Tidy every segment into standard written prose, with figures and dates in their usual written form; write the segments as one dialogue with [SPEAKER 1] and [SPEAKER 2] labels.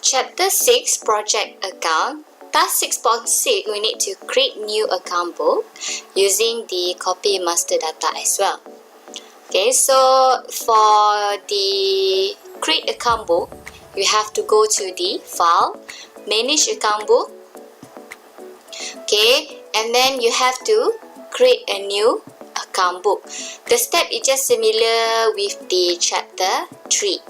[SPEAKER 1] Chapter 6 Project Account. Task 6.6, we need to create new account book using the copy master data as well. Okay, so for the create account book, you have to go to the file, manage account book. Okay, and then you have to create a new account book. The step is just similar with the chapter 3.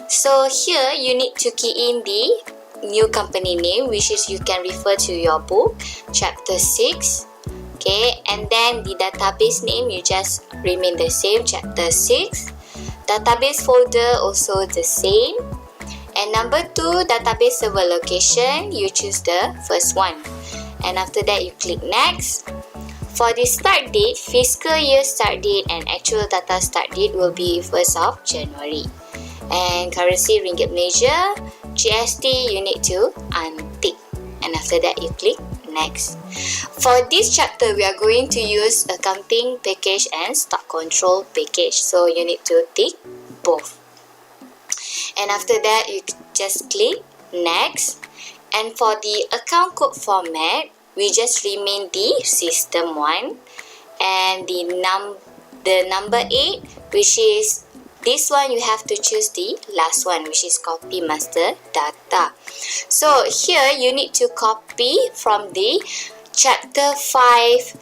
[SPEAKER 1] So here you need to key in the new company name, which is you can refer to your book, chapter 6. Okay, and then the database name, you just remain the same, chapter 6. Database folder also the same. And number 2, database server location, you choose the first one. And after that, you click next. For the start date, fiscal year start date and actual data start date will be 1st of January. And currency Ringgit Malaysia, GST you need to untick. And after that, you click next. For this chapter, we are going to use accounting package and stock control package. So you need to tick both. And after that, you just click next. And for the account code format, we just remain the system one. And the number 8, which is this one, you have to choose the last one, which is copy master data. So here you need to copy from the chapter 5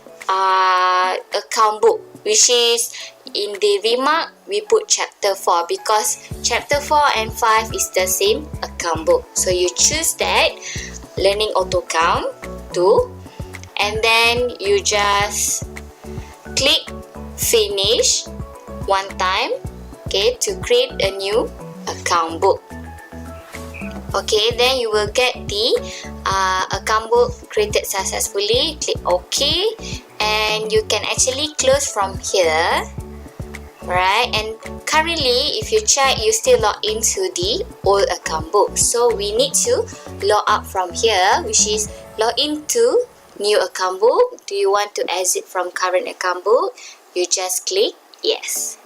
[SPEAKER 1] account book, which is in the remark we put chapter 4 because chapter 4 and 5 is the same account book. So you choose that, learning AutoCount 2, and then you just click finish one time. Okay, to create a new account book. Okay, then you will get the account book created successfully. Click OK, and you can actually close from here, right? And currently, if you check, you still log into the old account book. So we need to log out from here, which is log into new account book. Do you want to exit from current account book? You just click yes.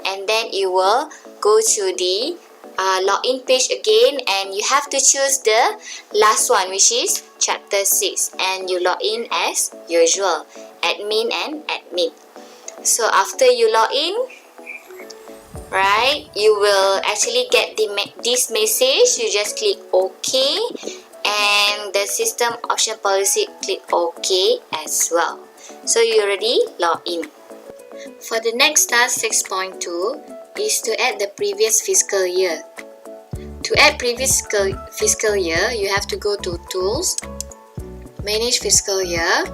[SPEAKER 1] And then you will go to the login page again, and you have to choose the last one, which is chapter 6, and you log in as usual, admin and admin. So after you log in, right, you will actually get this message. You just click OK, and the system option policy, click OK as well. So you already log in. For the next task 6.2 is to add the previous fiscal year. To add previous fiscal year, you have to go to Tools, Manage Fiscal Year.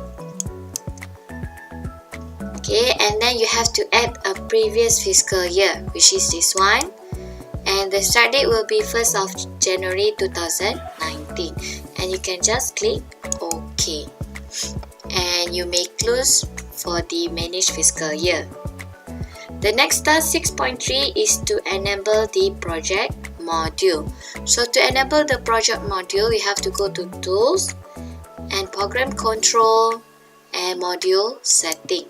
[SPEAKER 1] Okay, and then you have to add a previous fiscal year, which is this one. And the start date will be 1st of January 2019. And you can just click OK. And you may close for the managed fiscal year. The next task 6.3 is to enable the project module. So to enable the project module, we have to go to Tools and Program Control and Module Setting.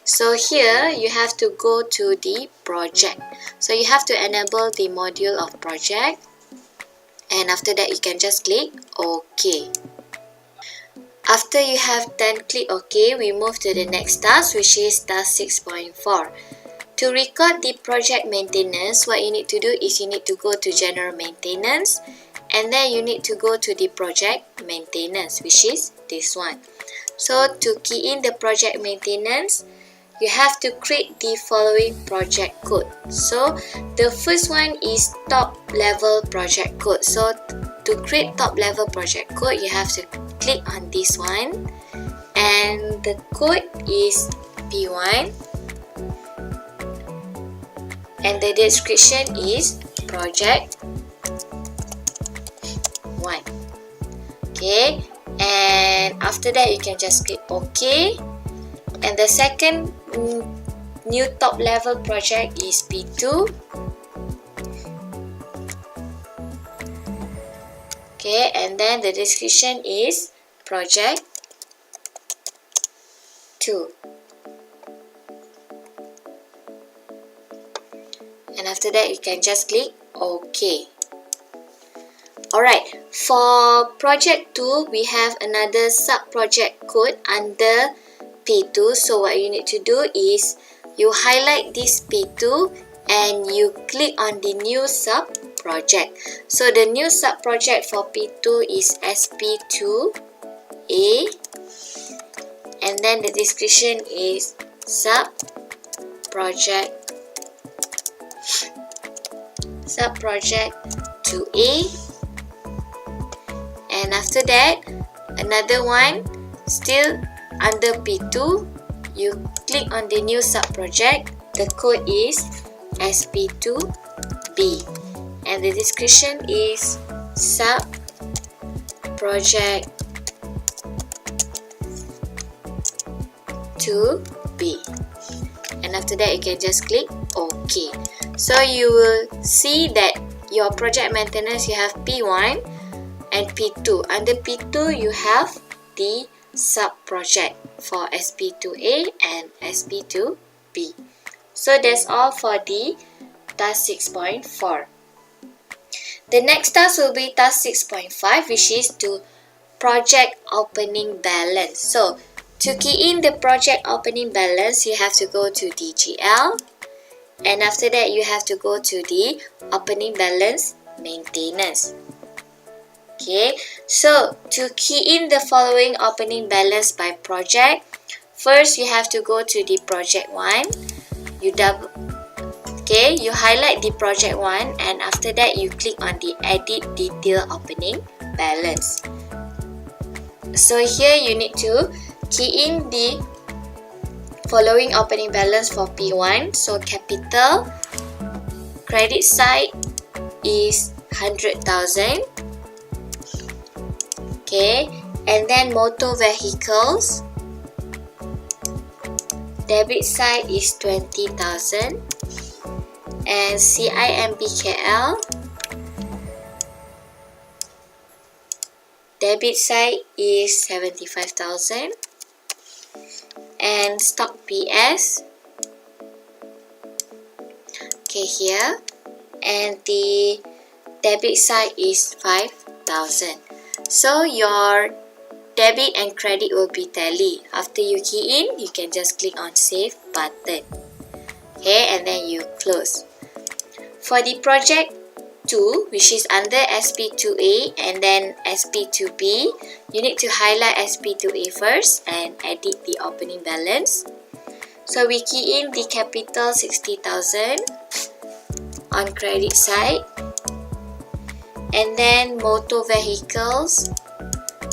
[SPEAKER 1] So here you have to go to the project. So you have to enable the module of project, and after that you can just click OK. After you have then click OK, we move to the next task, which is task 6.4. To record the project maintenance, what you need to do is you need to go to General Maintenance, and then you need to go to the project maintenance, which is this one. So to key in the project maintenance, you have to create the following project code. So the first one is top level project code. So to create top level project code, you have to click on this one, and the code is P1, and the description is project 1. Okay, and after that you can just click OK. And the second new top level project is P2. Okay, and then the description is project 2. And after that you can just click OK. Alright, for project 2, we have another sub-project code under P2. So what you need to do is you highlight this P2 and you click on the new sub-project. So the new sub-project for P2 is SP2A, and then the description is sub-project 2A. And after that, another one still under P2, you click on the new sub-project. The code is SP2B, and the description is sub-project 2B. And after that, you can just click OK. So you will see that your project maintenance, you have P1 and P2. Under P2, you have the sub-project for SP2A and SP2B. So that's all for the task 6.4. The next task will be task 6.5, which is to project opening balance. So to key in the project opening balance, you have to go to DGL, and after that you have to go to the opening balance maintenance. Okay, so to key in the following opening balance by project, first you have to go to the project 1. You highlight the project 1, and after that you click on the edit detail opening balance. So here you need to key in the following opening balance for P1. So capital, credit side is 100,000. Okay, and then motor vehicles, debit side is 20,000, and CIMBKL, debit side is 75,000, and stock PS, okay, here, and the debit side is 5,000. So your debit and credit will be tally. After you key in, you can just click on save button. Okay, and then you close. For the project 2, which is under SP2A and then SP2B, you need to highlight SP2A first and edit the opening balance. So we key in the capital 60,000 on credit side, and then motor vehicles,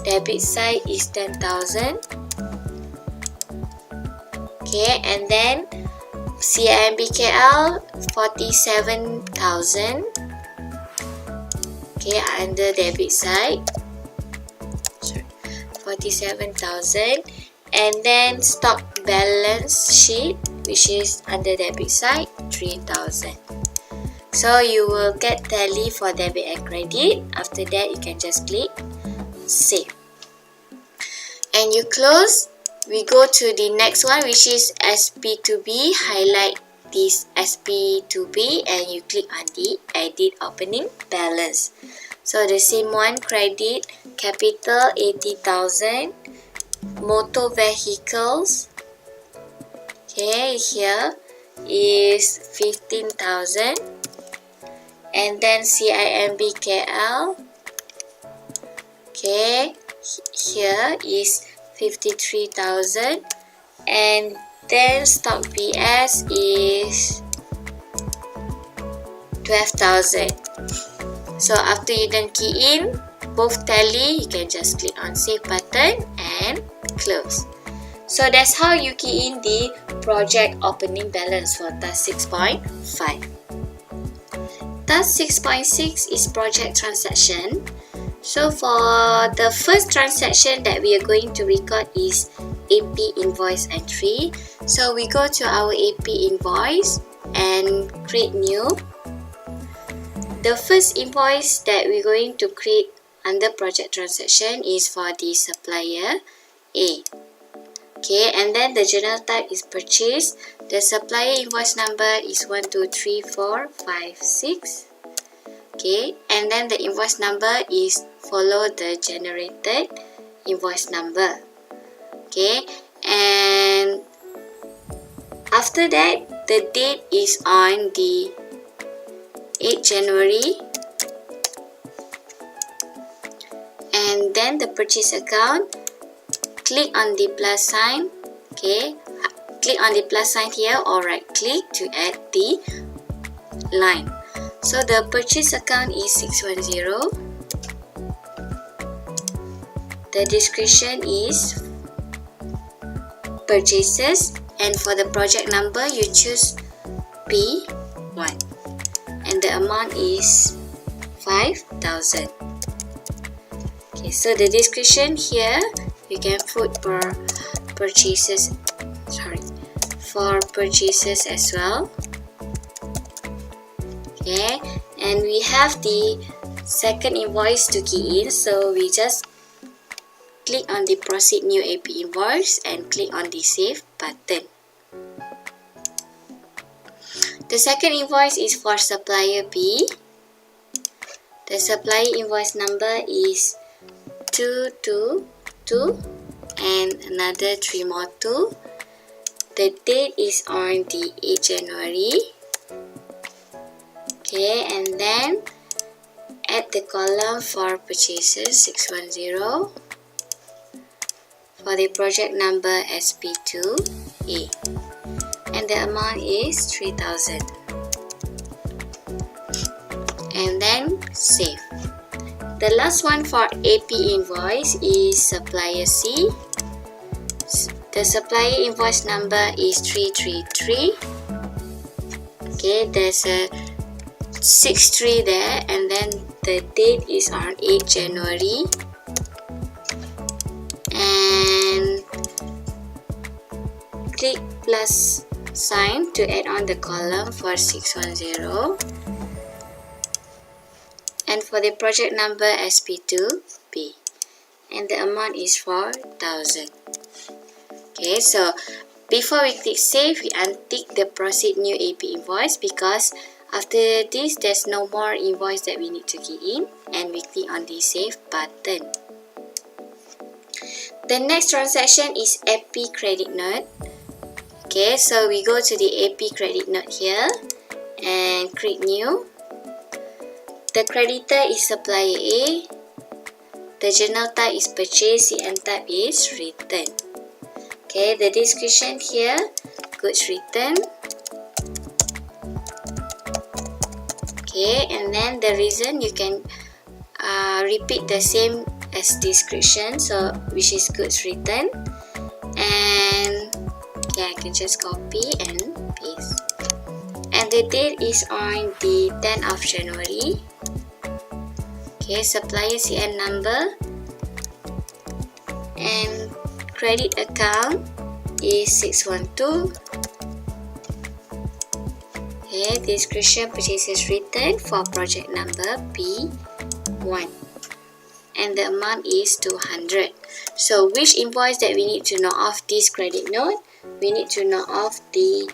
[SPEAKER 1] debit side is 10,000. Okay, and then CIMBKL 47,000. Okay, under debit side, 47,000, and then stock balance sheet, which is under debit side, 3,000. So you will get tally for debit and credit. After that, you can just click save. And you close. We go to the next one, which is SP2B. Highlight this SP2B and you click on the edit opening balance. So the same one, credit, capital 80,000, motor vehicles, okay, here is 15,000, and then CIMBKL, okay, here is 53,000, and then stock PS is 12,000. So after you done key in both tally, you can just click on save button and close. So that's how you key in the project opening balance for task 6.5. Task 6.6 is project transaction. So for the first transaction that we are going to record is AP invoice entry. So we go to our AP invoice and create new. The first invoice that we're going to create under project transaction is for the supplier A. Okay, and then the journal type is purchase. The supplier invoice number is 123456. Okay, and then the invoice number is follow the generated invoice number. Okay, and after that, the date is on the 8th January, and then the purchase account, click on the plus sign. Okay, click on the plus sign here or right click to add the line. So the purchase account is 610. The description is purchases, and for the project number you choose P1 and the amount is 5,000. Okay, so the description here you can put for purchases as well. Okay, and we have the second invoice to key in, so we just click on the proceed new AP invoice and click on the save button. The second invoice is for supplier B. The supplier invoice number is 222 and another 3 more 2. The date is on the 8th January. Okay, and then add the column for purchases 610. For the project number SP2A, and the amount is 3,000, and then save. The last one for AP invoice is supplier C. The supplier invoice number is 333. Okay, there's a 63 there, and then the date is on 8th January. And click plus sign to add on the column for 610, and for the project number SP2B, and the amount is 4,000. Okay, so before we click save, we untick the proceed new AP invoice because after this there's no more invoice that we need to key in, and we click on the save button. The next transaction is AP credit note. Okay, so we go to the AP credit note here and click new. The creditor is supplier A. The journal type is purchase, CN type is return. Okay, the description here, goods return. Okay, and then the reason you can repeat the same as description, so which is goods return, and yeah, I can just copy and paste. And the date is on the 10th of January. Okay, supplier CN number, and credit account is 612. Okay, description purchases return for project number P1, and the amount is 200. So which invoice that we need to know of this credit note? We need to know of the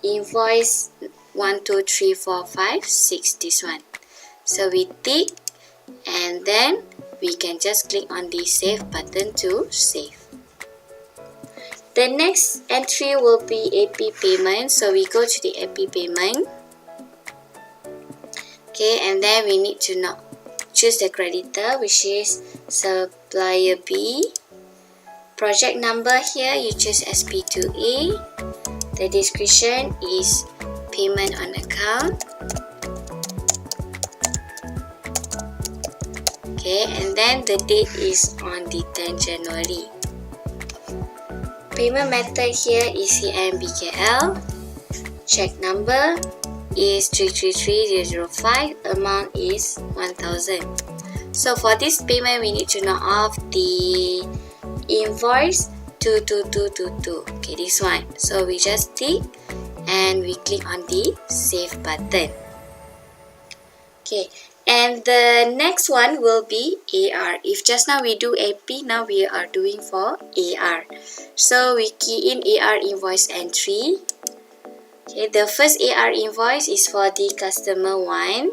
[SPEAKER 1] invoice 1, 2, 3, 4, 5, 6, this one. So we tick, and then we can just click on the save button to save. The next entry will be AP payment, so we go to the AP payment. Okay, and then we need to choose the creditor, which is supplier B. Project number here you choose SP2A. The description is payment on account. Okay, and then the date is on the 10th January. Payment method here is CMBKL. Check number is 333005. Amount is 1,000. So for this payment, we need to know of the invoice 22222. Okay, this one. So we just tick and we click on the save button. Okay, and the next one will be AR. If just now we do AP, now we are doing for AR. So we key in AR invoice entry. Okay, the first AR invoice is for the customer 1.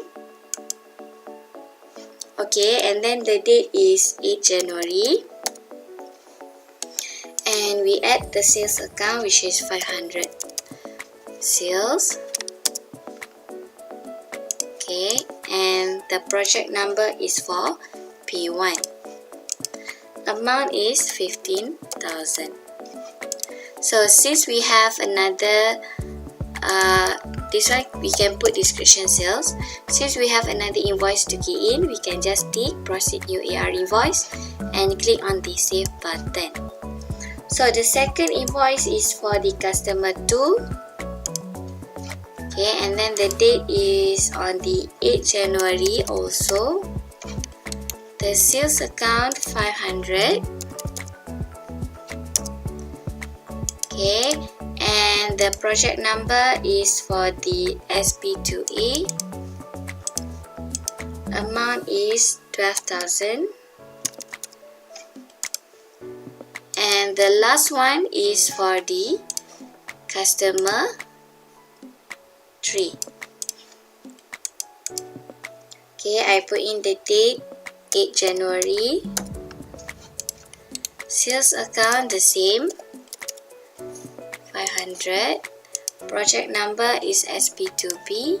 [SPEAKER 1] Okay, and then the date is 8 January. And we add the sales account, which is 500 sales. Okay, and the project number is for P1. Amount is 15,000. So since we have another this one, we can put description sales. Since we have another invoice to key in, we can just tick proceed new AR invoice and click on the save button. So the second invoice is for the customer 2. Okay, and then the date is on the 8th January also. The sales account 500. Okay, and the project number is for the SP2A. Amount is 12,000. And the last one is for the customer 3. Okay, I put in the date 8 January. Sales account the same, 500. Project number is SP2B.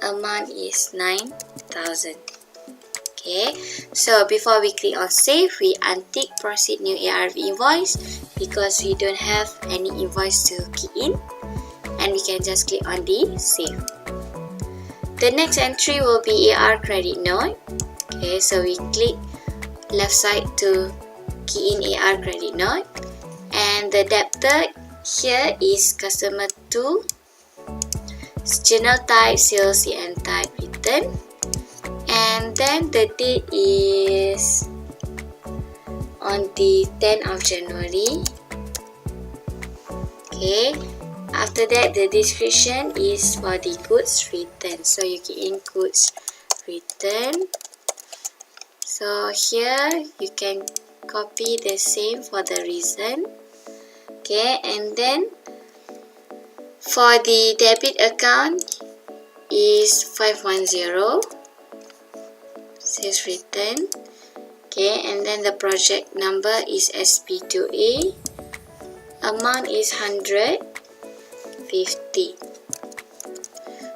[SPEAKER 1] Amount is 9,000. Okay, so before we click on save, we untick proceed new ARV invoice because we don't have any invoice to key in, and we can just click on the save. The next entry will be AR credit note. Okay, so we click left side to key in AR credit note, and the debtor here is customer 2, journal type sales CN type return, and then the date is on the 10th of January. Okay, after that the description is for the goods return, so you key in goods return. So here you can copy the same for the reason. Okay, and then for the debit account is 510 sales return. Okay, and then the project number is SP2A. Amount is 150.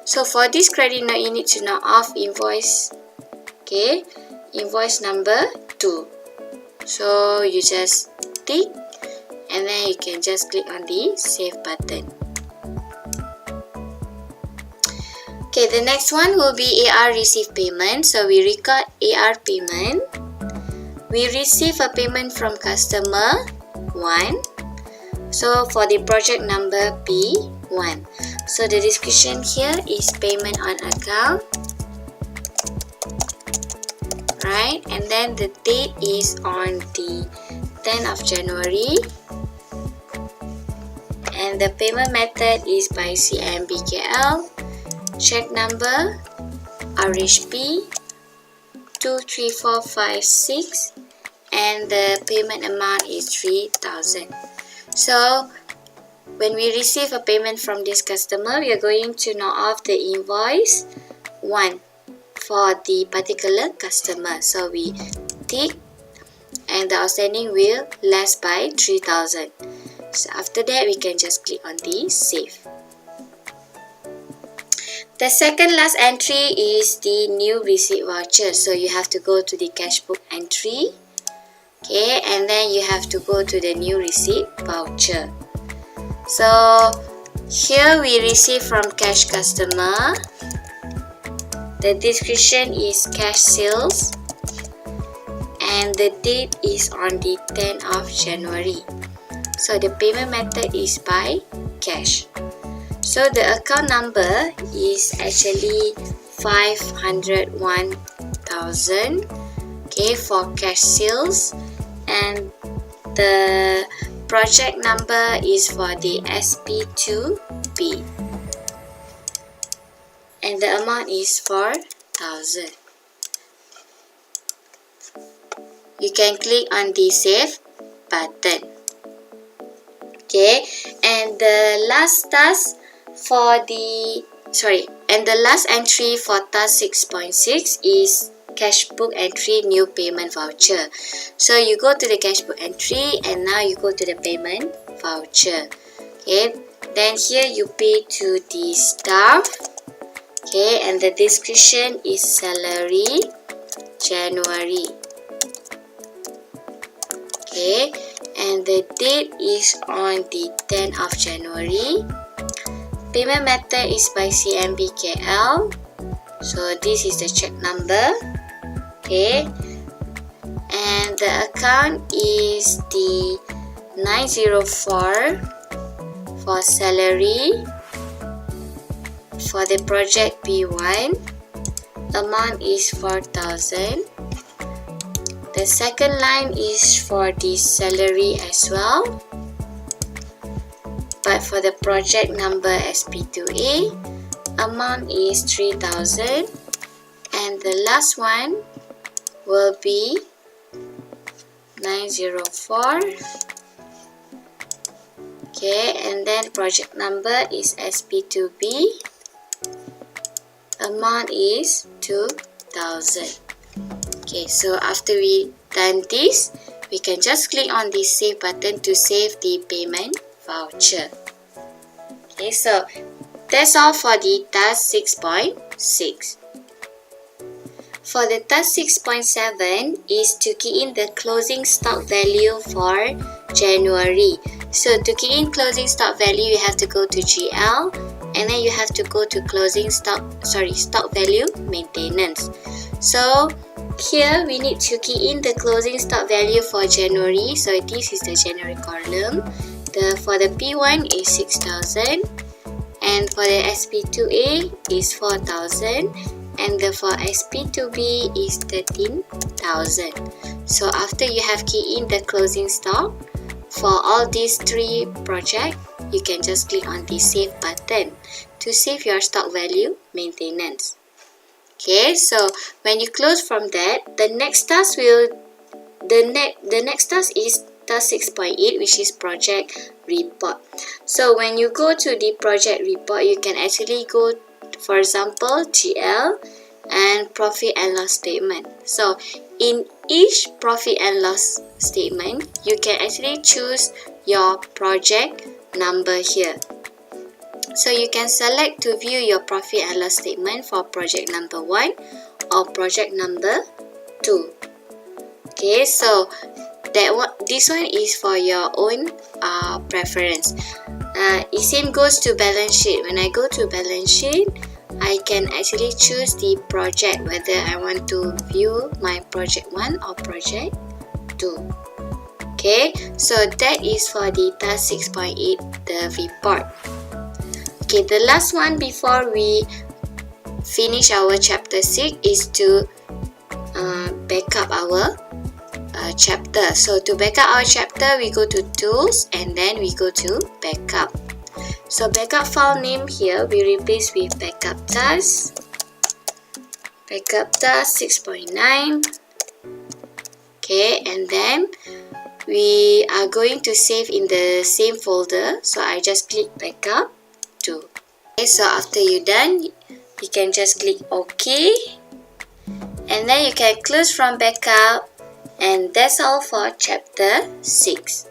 [SPEAKER 1] So for this credit note, you need to know off invoice. Okay, invoice number 2. So you just tick, and then you can just click on the save button. Okay, the next one will be AR receive payment. So we record AR payment. We receive a payment from customer 1. So for the project number P1. So the description here is payment on account. Right, and then the date is on the 10th of January. And the payment method is by CMBKL. Check number RHP 23456, and the payment amount is 3,000. So when we receive a payment from this customer, we are going to knock off the invoice 1 for the particular customer. So we tick, and the outstanding will less by 3,000. So after that, we can just click on the save. The second last entry is the new receipt voucher. So you have to go to the cash book entry. Okay, and then you have to go to the new receipt voucher. So here we receive from cash customer. The description is cash sales, and the date is on the 10th of January. So the payment method is by cash. So the account number is actually 501,000, okay, for cash sales, and the project number is for the SP2B, and the amount is 4,000. You can click on the save button. Okay, and the last task for the and the last entry for task 6.6 is cash book entry new payment voucher. So you go to the cash book entry and now you go to the payment voucher. Okay, then here you pay to the staff. Okay, and the description is salary January. Okay, and the date is on the 10th of January. Payment method is by CMBKL. So this is the check number. Okay, and the account is the 904 for salary. For the project P1, amount is 4,000. The second line is for the salary as well, but for the project number SP2A, amount is 3,000, and the last one will be 904. Okay, and then project number is SP2B, amount is 2,000. Okay, so after we done this, we can just click on the save button to save the payment voucher. Okay, so that's all for the task 6.6. For the task 6.7 is to key in the closing stock value for January. So to key in closing stock value, you have to go to GL and then you have to go to stock value maintenance. So here we need to key in the closing stock value for January. So this is the January column. For the P1 is 6,000, and for the SP2A is 4,000, and for SP2B is 13,000. So after you have keyed in the closing stock for all these three projects, you can just click on the save button to save your stock value maintenance. Okay, so when you close from that, the next task is task 6.8, which is project report. So when you go to the project report, you can actually go, for example, GL and profit and loss statement. So in each profit and loss statement, you can actually choose your project number here. So you can select to view your profit and loss statement for project number 1 or project number 2. Okay, so this one is for your own preference. It same goes to balance sheet. When I go to balance sheet, I can actually choose the project, whether I want to view my project 1 or project 2. Okay, so that is for the task 6.8, the report. Okay, the last one before we finish our chapter 6 is to back up our chapter. So to back up our chapter, we go to tools and then we go to backup. So backup file name here we replace with backup task 6.9. Okay, and then we are going to save in the same folder, so I just click backup to. Okay, so after you're done, you can just click OK, and then you can close from backup. And that's all for chapter 6.